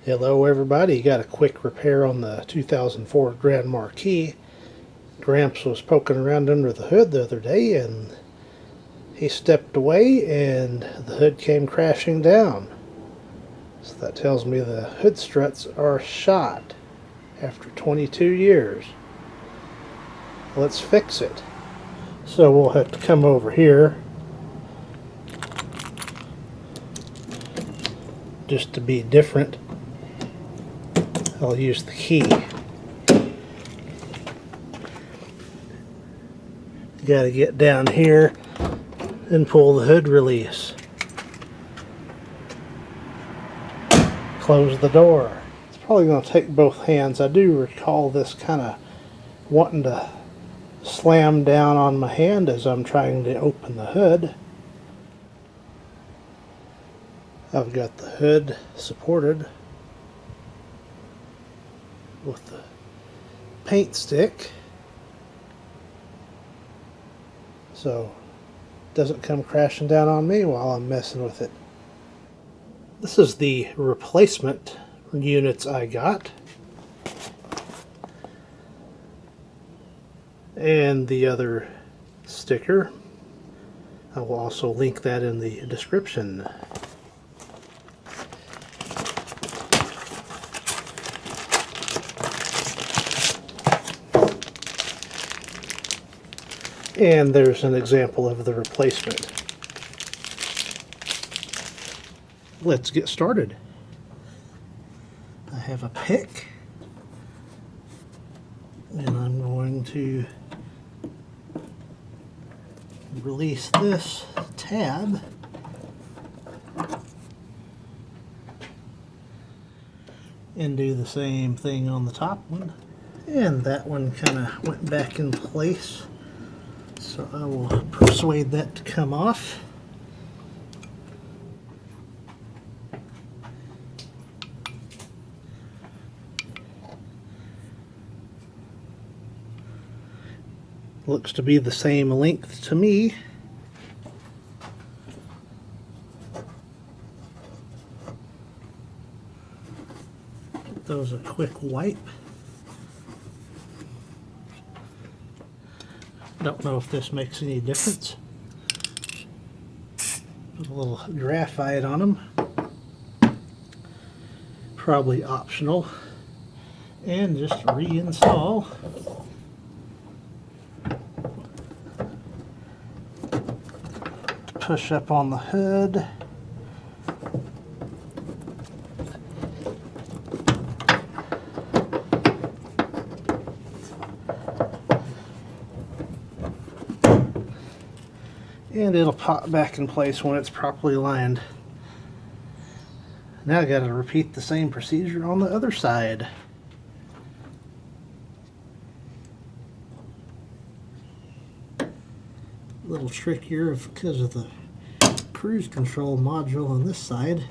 Hello everybody, got a quick repair on the 2004 Grand Marquis. Gramps was poking around under the hood the other day and he stepped away and the hood came crashing down. So that tells me the hood struts are shot after 22 years. Let's fix it. So we'll have to come over here just to be different. I'll use the key. Got to get down here and pull the hood release. Close the door. It's probably going to take both hands. I do recall this kind of wanting to slam down on my hand as I'm trying to open the hood. I've got the hood supported with the paint stick so it doesn't come crashing down on me while I'm messing with it. This is the replacement units I got, and the other sticker. I will also link that in the description. And there's an example of the replacement. Let's get started. I have a pick, and I'm going to release this tab. And do the same thing on the top one. And that one kind of went back in place. So I will persuade that to come off. Looks to be the same length to me. Give those a quick wipe. Don't know if this makes any difference. Put a little graphite on them. Probably optional. And just reinstall. Push up on the hood. And it'll pop back in place when it's properly lined. Now I got to repeat the same procedure on the other side. A little trickier because of the cruise control module on this side.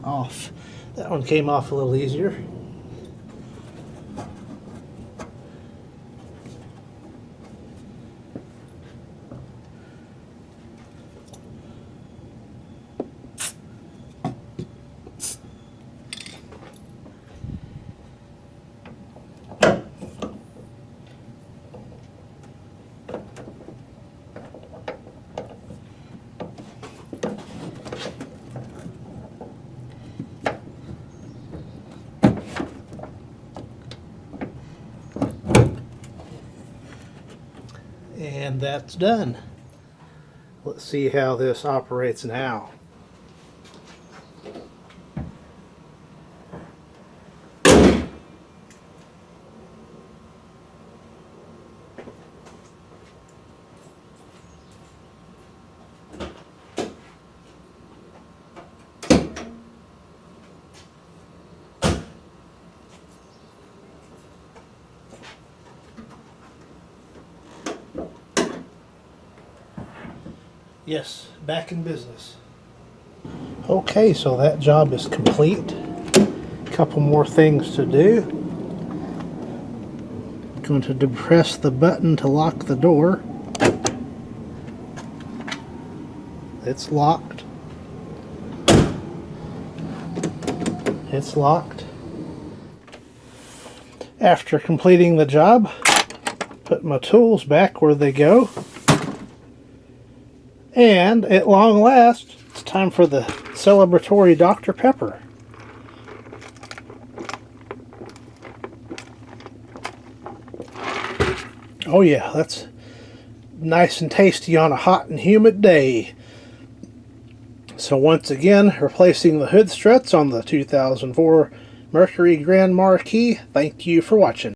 Off. That one came off a little easier. And that's done. Let's see how this operates now. Yes, back in business. Okay, so that job is complete. Couple more things to do. Going to depress the button to lock the door. It's locked. It's locked. After completing the job, put my tools back where they go. And at long last, it's time for the celebratory Dr. Pepper. Oh yeah, that's nice and tasty on a hot and humid day. So once again, replacing the hood struts on the 2004 Mercury Grand Marquis. Thank you for watching.